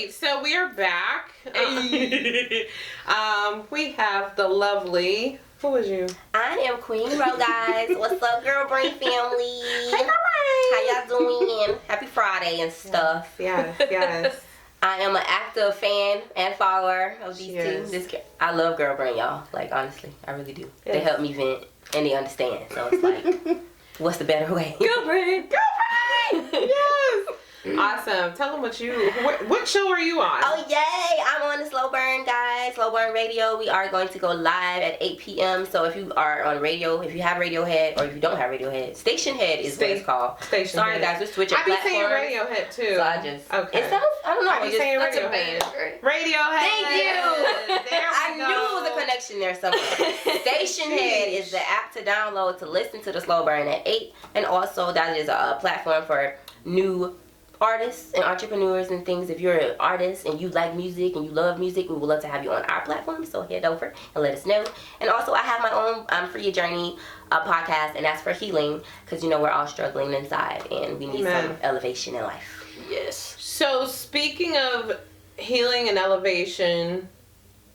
right, so we are back. We have the lovely. Who was you? I am Queen Ro, guys. What's up, GurlBrain family? Hey, girlbrain. How y'all doing? Happy Friday and stuff. Yes. I am an active fan and follower of these two. I love GurlBrain, y'all. Like, honestly, I really do. Yes. They help me vent and they understand. So it's like, what's the better way? GurlBrain! Yes! Awesome. Tell them what show are you on? Oh, yay! I'm on the Slow Burn, guys. Slow Burn Radio. We are going to go live at 8 p.m. So if you are on radio, if you have Radiohead, or if you don't have Radiohead, Station Head is what it's called. Station Sorry, Head. guys. We're switching platforms. I be saying Radiohead, too. So I just... Okay. It sounds... I don't know. I be saying That's a Radiohead. band, right? Radiohead. Thank you. There we I go. knew it was a connection there somewhere. Station Head is the app to download to listen to the Slow Burn at 8. And also, that is a platform for new artists and entrepreneurs and things. If you're an artist and you like music and you love music, we would love to have you on our platform, so head over and let us know. And also, I have my own Free Your Journey podcast, and that's for healing, because we're all struggling inside and we need some elevation in life. Yes. So speaking of healing and elevation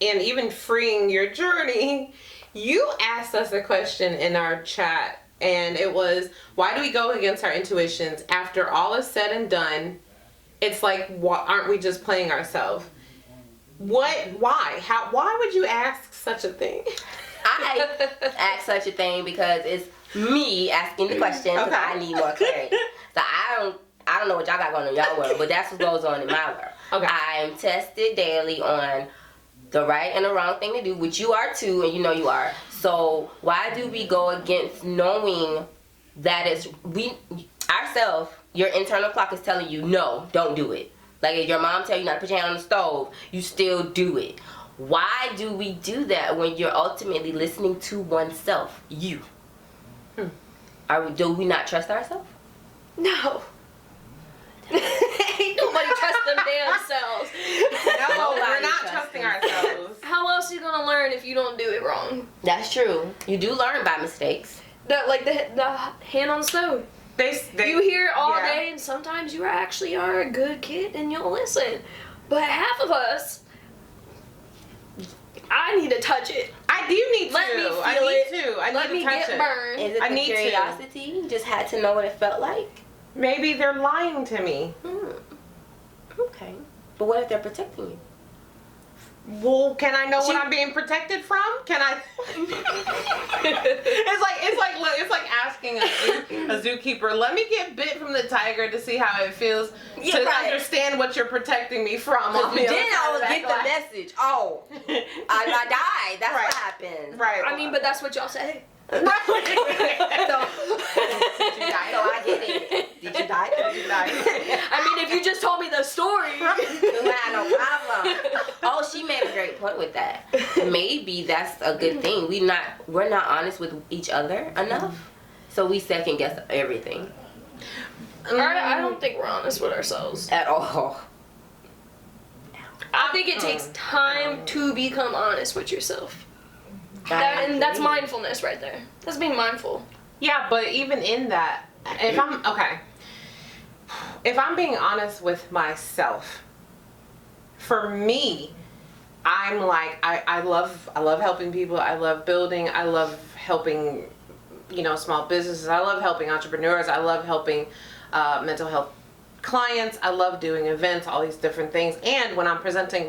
and even freeing your journey, you asked us a question in our chat. And it was, why do we go against our intuitions? After all is said and done, it's like, aren't we just playing ourselves? Why? Why would you ask such a thing? I ask such a thing because it's me asking the question because I need more clarity. So I don't know what y'all got going on in y'all world, but that's what goes on in my world. Okay. I am tested daily on the right and the wrong thing to do, which you are too, and you are. So why do we go against knowing that it's ourselves? Your internal clock is telling you, no, don't do it. Like if your mom tell you not to put your hand on the stove, you still do it. Why do we do that when you're ultimately listening to oneself? You. Do we not trust ourselves? No. Ain't nobody trust them damn selves. No, we're not trusting ourselves. How else are you gonna learn if you don't do it wrong? That's true. You do learn by mistakes. The hand on the stove. You hear it all day, and sometimes you actually are a good kid and you'll listen. But half of us, I need to touch it. I do need to. Let me feel I Let need me to touch get it. burned. Is it the curiosity? You just had to know what it felt like? Maybe they're lying to me. Okay. But what if they're protecting you? Well, can I know what I'm being protected from? Can I? it's like asking a zookeeper. Let me get bit from the tiger to see how it feels to understand what you're protecting me from. Then I will get the message. Oh, I died. That's what happened. Right. I mean, but that's what y'all say. So I get it. Did you die? I mean, if you just told me the story, you had no problem. Oh, she made a great point with that. Maybe that's a good thing. We're not honest with each other enough, so we second guess everything. I don't think we're honest with ourselves At all. I think it takes time to become honest with yourself. And that's mindfulness right there. That's being mindful. Yeah, but even in that, if I'm being honest with myself, for me, I'm like, I love helping people. I love building. I love helping, small businesses. I love helping entrepreneurs. I love helping mental health clients. I love doing events, all these different things. And when I'm presented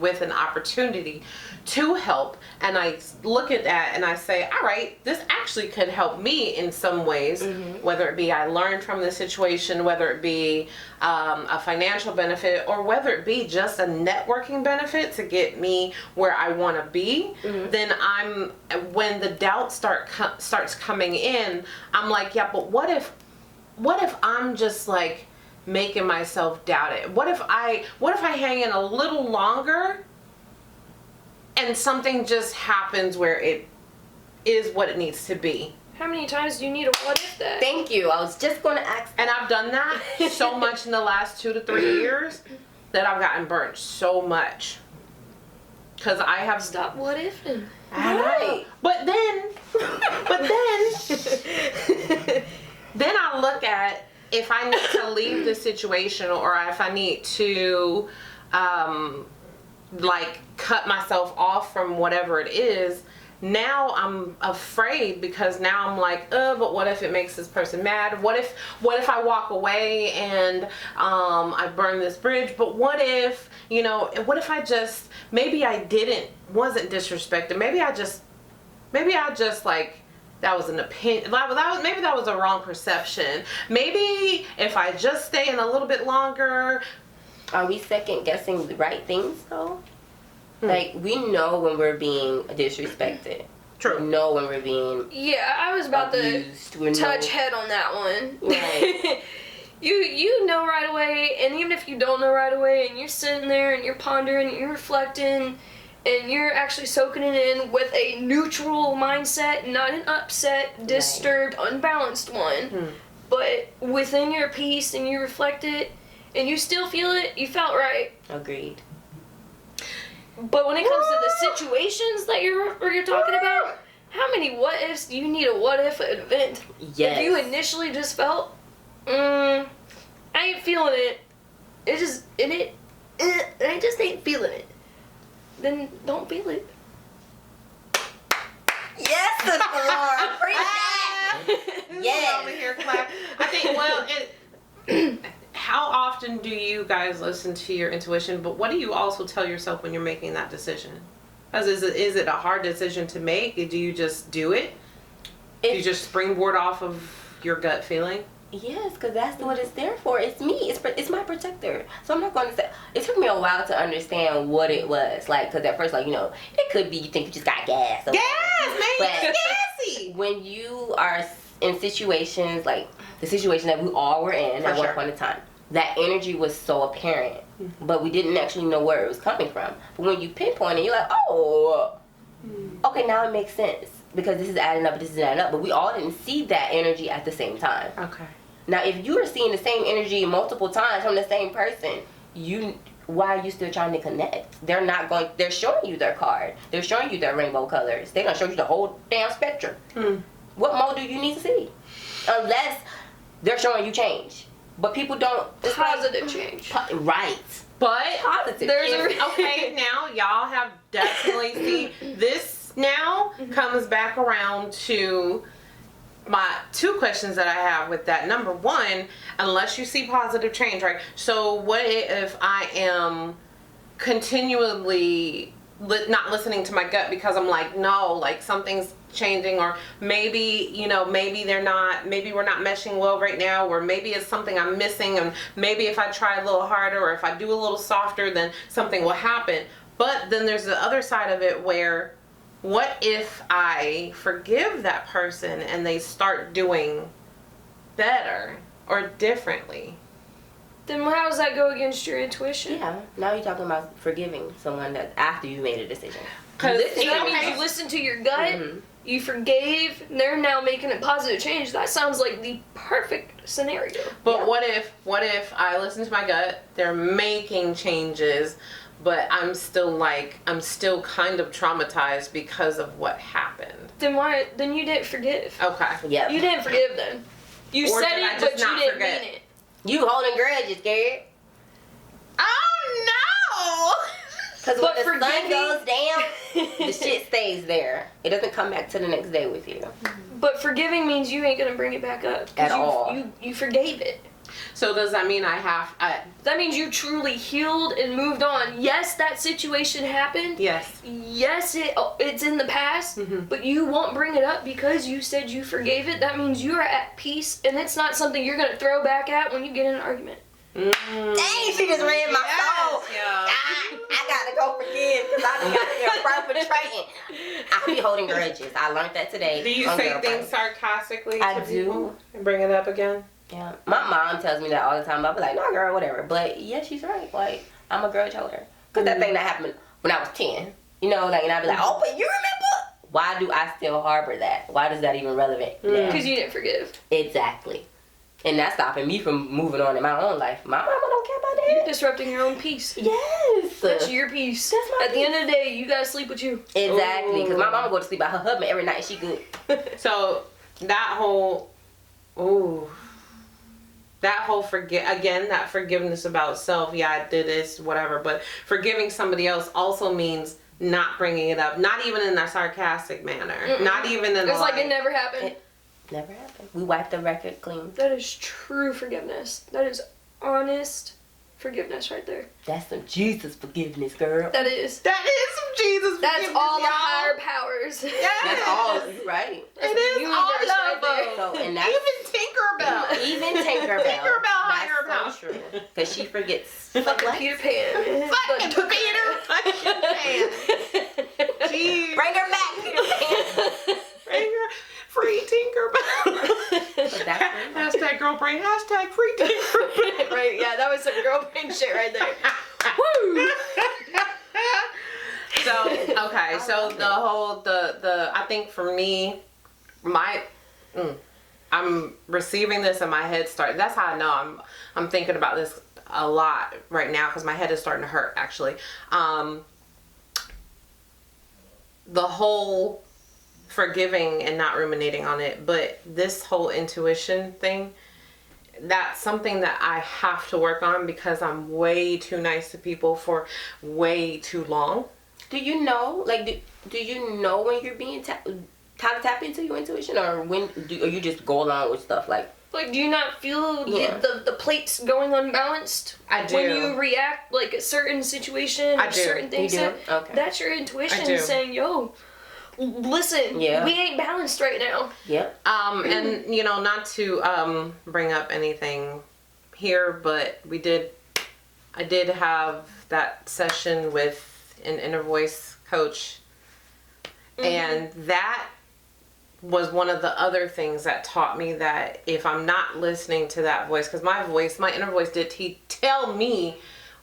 with an opportunity to help, and I look at that and I say, all right, this actually could help me in some ways, whether it be I learned from this situation, whether it be a financial benefit, or whether it be just a networking benefit to get me where I want to be, then when the doubt starts coming in, I'm like, yeah, but what if I'm just like making myself doubt it? What if I hang in a little longer and something just happens where it is what it needs to be? How many times do you need a what if that? Thank you. I was just going to ask. And I've done that so much in the last 2 to 3 years that I've gotten burnt so much. Because I have... Stop what ifing. Right. But then I look at if I need to leave the situation, or if I need to like cut myself off from whatever it is, now I'm afraid, because now I'm like, but what if it makes this person mad? What if I walk away and I burn this bridge? But what if, what if I just, maybe I wasn't disrespected. Maybe I just like, that was an opinion. Maybe that was a wrong perception. Maybe if I just stay in a little bit longer. Are we second guessing the right things though? Like, we know when we're being disrespected. True. We know when we're being I was about abused. to touch head on that one. Right. You know right away, and even if you don't know right away, and you're sitting there and you're pondering, and you're reflecting, and you're actually soaking it in with a neutral mindset, not an upset, disturbed, unbalanced one, but within your peace, and you reflect it, and you still feel it, you felt right. Agreed. But when it comes to the situations that you're talking about, how many what ifs do you need a what if event? Yes. If you initially just felt, I ain't feeling it, I just ain't feeling it, then don't feel it. Yes, Sister Laura. Yes. Over here, clap. I think, how often do you guys listen to your intuition? But what do you also tell yourself when you're making that decision? Because is it a hard decision to make? Do you just do it? Do you just springboard off of your gut feeling? Yes, because that's what it's there for. It's me. It's my protector. So I'm not going to say. It took me a while to understand what it was. Like, because at first, it could be you think you just got gas. Gas, man. But gassy. When you are in situations like the situation that we all were in at one point in time, that energy was so apparent, but we didn't actually know where it was coming from. But when you pinpoint it, you're like, oh, okay, now it makes sense, because this is adding up, this is adding up. But we all didn't see that energy at the same time. Okay. Now, if you are seeing the same energy multiple times from the same person, why are you still trying to connect? They're showing you their card. They're showing you their rainbow colors. They're going to show you the whole damn spectrum. What more do you need to see? Unless they're showing you change. But people don't. It's positive change. Right. But positive. Okay, now y'all have definitely seen this now comes back around to my two questions that I have with that. Number one, unless you see positive change, right? So what if I am continually not listening to my gut because I'm like, no, like something's changing, or maybe maybe we're not meshing well right now, or maybe it's something I'm missing, and maybe if I try a little harder, or if I do a little softer, then something will happen. But then there's the other side of it where, what if I forgive that person and they start doing better or differently? Then how does that go against your intuition? Yeah. Now you're talking about forgiving someone that after you made a decision. Because that means you listened to your gut, you forgave, and they're now making a positive change. That sounds like the perfect scenario. But what if I listen to my gut, they're making changes, but I'm still kind of traumatized because of what happened? Then you didn't forgive. Okay. Yeah. You didn't forgive then. You said it, but you didn't mean it. You holding grudges, Garrett. Oh no! Because when the sun goes down, the shit stays there. It doesn't come back to the next day with you. But forgiving means you ain't gonna bring it back up. At all. You forgave it. So does that mean that means you truly healed and moved on? Yes, that situation happened. Yes. Yes, it's in the past, but you won't bring it up because you said you forgave it. That means you are at peace, and it's not something you're gonna throw back at when you get in an argument. Dang, she just read my soul. Yeah. I gotta go forgive because I be out here perpetrating. I be holding grudges. I learned that today. Do you say things sarcastically to people and bring it up again? Yeah. My mom tells me that all the time. I'll be like, no, girl, whatever. But yeah, she's right. Like, I'm a grudge holder. Because that thing that happened when I was 10, and I'd be like, oh, but you remember? Why do I still harbor that? Why is that even relevant? Because you didn't forgive. Exactly. And that's stopping me from moving on in my own life. My mama don't care about that. You're disrupting your own peace. Yes. That's your peace. That's my At the end of the day, you gotta sleep with you. Exactly. Because my mama go to sleep by her husband every night. She good. So that whole, that whole that forgiveness about self. Yeah, I did this, whatever. But forgiving somebody else also means not bringing it up. Not even in a sarcastic manner. Mm-mm. Not even in It's like it never happened. It never happened. We wiped the record clean. That is true forgiveness. That is honest forgiveness right there. That's some Jesus forgiveness, girl. That is. That is some Jesus That's forgiveness, all the y'all. higher powers. Yes. That's all. You're right. That's It is the all universe right of there. them. So, and that's Even Tinkerbell. even Tinkerbell. Tinkerbell, higher That's so true. Because she forgets. Fucking Peter Pan. Fucking But- Peter fucking Pan. Jeez. Bring her back, Peter Pan. Bring her. Free Tinkerbell. But that's right. Hashtag GurlBrain. Hashtag free Tinkerbell. Right, yeah, that was some GurlBrain shit right there. Woo! So, okay, so the whole, I think for me, I'm receiving this and my head starting, that's how I know I'm thinking about this a lot right now because my head is starting to hurt, actually. The whole forgiving and not ruminating on it, but this whole intuition thing, that's something that I have to work on because I'm way too nice to people for way too long. Do you know, like, do you know when you're being how to tap into your intuition, or or you just go along with stuff like? Like, do you not feel Yeah. the plates going unbalanced? I do. When you react like a certain situation I or do. certain things, You do? that, Okay. that's your I intuition do. saying, yo, listen, Yeah. we ain't balanced right now. Yep. And you know, not to bring up anything here, but I did have that session with an inner voice coach, and that was one of the other things that taught me that if I'm not listening to that voice, because my inner voice did tell me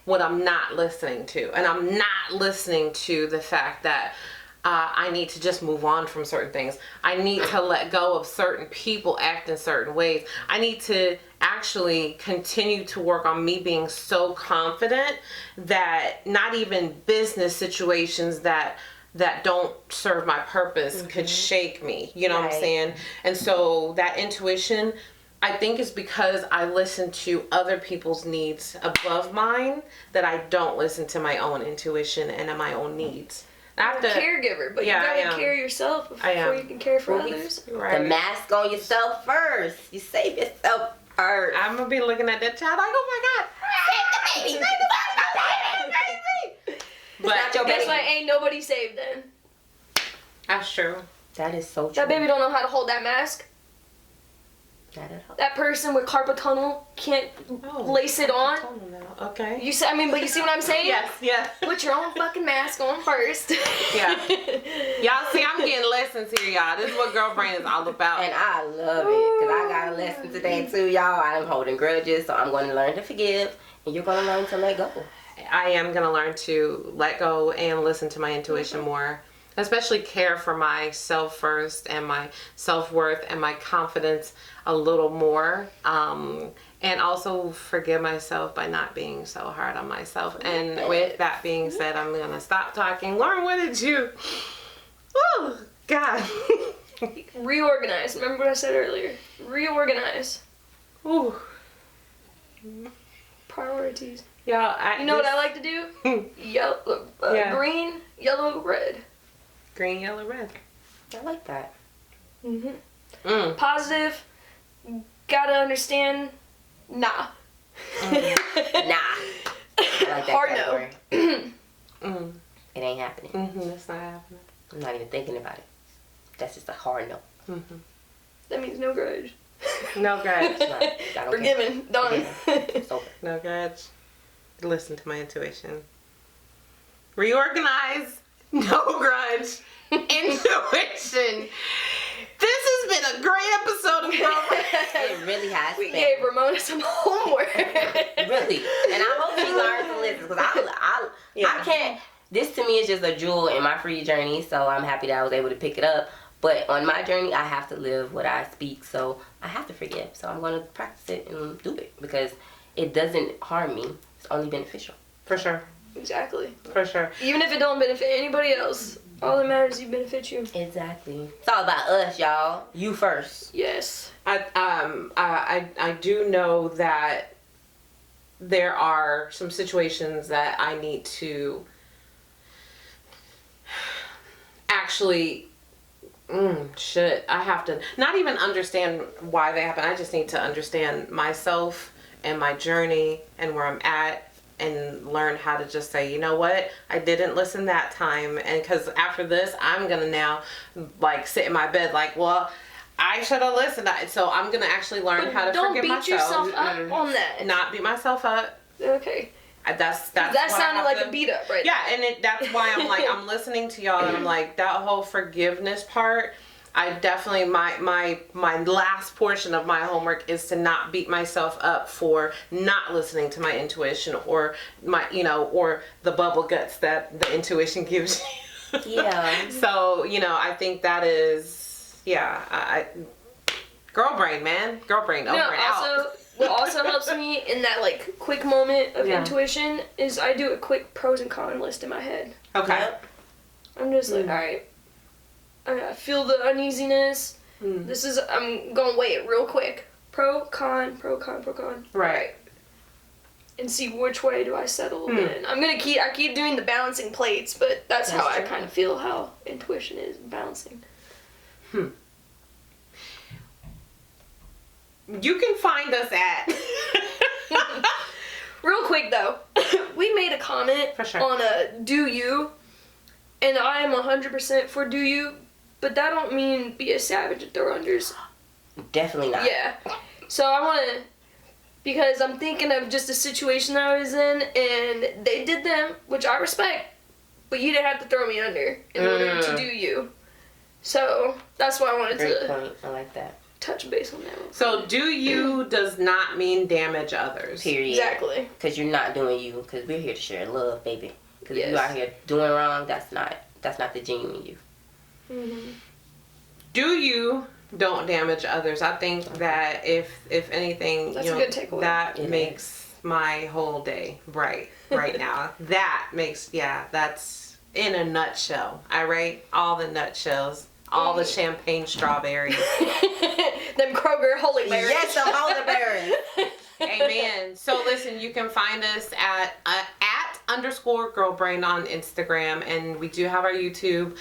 what I'm not listening to, and I'm not listening to the fact that I need to just move on from certain things. I need to let go of certain people act in certain ways. I need to actually continue to work on me being so confident that not even business situations that don't serve my purpose could shake me. You know what I'm Right. saying? And so that intuition, I think, is because I listen to other people's needs above mine, that I don't listen to my own intuition and my own needs. I have You're a to, caregiver, but Yeah, I you am. gotta care yourself I before am. you can care for Well, others. right. The mask on yourself first. You save yourself first. I'm gonna be looking at that child like, oh my God, Save the baby. Save the baby. but not your That's baby. why ain't nobody saved then. that's true. That is so true. That baby don't know how to hold that mask. That is. That person with carpal tunnel can't lace it on. Okay. You see, but you see what I'm saying? Yes. Put your own fucking mask on first. Yeah. Y'all see, I'm getting lessons here, y'all. This is what GurlBrain is all about. And I love it, because I got a lesson today too, y'all. I'm holding grudges, so I'm going to learn to forgive, and you're going to learn to let go. I am going to learn to let go and listen to my intuition more. Especially care for myself first, and my self-worth and my confidence a little more. And also forgive myself by not being so hard on myself. And with that being said, I'm going to stop talking. Lauren, what did you... Oh, God. Reorganize. Remember what I said earlier? Reorganize. Ooh. Priorities. Y'all, You know what I like to do? Yellow, Yeah. green, yellow, red. Green, yellow, red. I like that. Mm-hmm. Positive. Gotta understand. Nah. Nah. I like that Hard category. no. It ain't happening. That's not happening. I'm not even thinking about it. That's just a hard no. That means no grudge. No grudge. It's not, I don't care. Forgiven. Done. It's over. No grudge. Listen to my intuition. Reorganize. No grudge. Intuition. This has been a great episode of GurlBrain. It really has We been. gave Ramona some homework. Really. And I hope she learns to listen, because I can't. This to me is just a jewel in my free journey, so I'm happy that I was able to pick it up. But on my journey, I have to live what I speak, so I have to forgive. So I'm going to practice it and do it, because it doesn't harm me. It's only beneficial. For sure. Exactly. For sure. Even if it don't benefit anybody else, All that matters is you benefit you. Exactly. It's all about us, y'all. You first. Yes. I do know that there are some situations that I need to actually I have to not even understand why they happen. I just need to understand myself and my journey and where I'm at, and learn how to just say, you know what, I didn't listen that time, and because after this I'm gonna now like sit in my bed like, well, I should have listened. So I'm gonna actually learn how to forgive myself. Don't beat yourself up on that. Not beat myself up. Okay. That's that sounded like a beat up, right? Yeah, and that's why I'm like, I'm listening to y'all, and I'm like, that whole forgiveness part. I definitely, my last portion of my homework is to not beat myself up for not listening to my intuition, or my, or the bubble guts that the intuition gives you. Yeah. So, I think that is, I GurlBrain, man. GurlBrain, over and out. What also helps me in that like quick moment of intuition is I do a quick pros and cons list in my head. Okay. Yep. I'm just like, all right, I feel the uneasiness. I'm gonna weigh it real quick. Pro, con, pro, con, pro, con. Right. And see which way do I settle in. I keep doing the balancing plates, but that's how I kind of feel how intuition is balancing. You can find us at Real quick though, we made a comment on a do you, and I am 100% for do you, but that don't mean be a savage and throw unders. Definitely not. Yeah. So I want to, because I'm thinking of just a situation that I was in, and they did them, which I respect, but you didn't have to throw me under in order to do you. So that's why I wanted Great to point. I like that. touch base on that one. So do you does not mean damage others. Period. Exactly. Because you're not doing you. Because we're here to share love, baby. Because if you out here doing wrong, that's not the genuine you. Mm-hmm. Do you don't damage others. I think that if anything, that's a good takeaway. That makes my whole day bright right now. That makes that's in a nutshell. I rate all the nutshells. All the champagne strawberries. Them Kroger holy berries. Yes, the holy berries. Amen. So listen, you can find us at @_GurlBrain on Instagram, and we do have our YouTube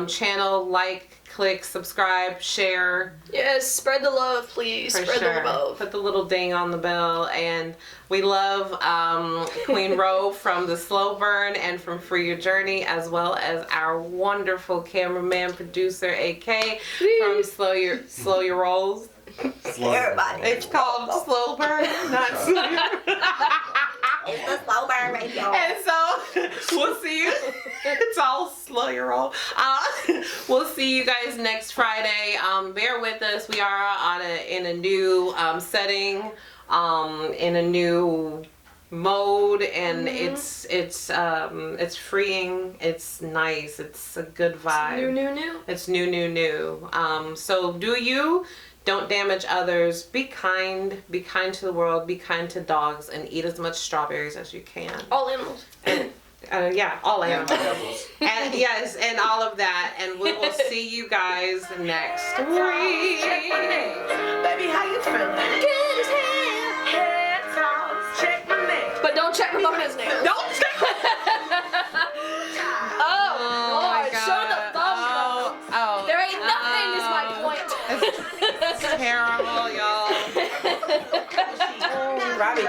channel. Like, click, subscribe, share. Yes, spread the love, please. Spread the love. Put the little ding on the bell, and we love Queen Ro from the Slow Burn and from Free Your Journey, as well as our wonderful cameraman producer, AK from Slow Your Rolls. Everybody. It's called Slow Burn, not Slow. It's the Slow Burn, baby. And so we'll see you. It's all slow your roll. We'll see you guys next Friday. Bear with us. We are in a new setting, in a new mode, and it's freeing. It's nice. It's a good vibe. It's new. So do you. Don't damage others. Be kind to the world. Be kind to dogs, and eat as much strawberries as you can. All animals. And, all animals. And yes, and all of that. And we will see you guys next week. Baby, how you feeling? Good as hell. Head toss, check my nails. But don't check Ramona's nails. Don't check. Oh Lord, show the thumbs. Oh. There ain't nothing is my point. It's terrible, y'all. Robbie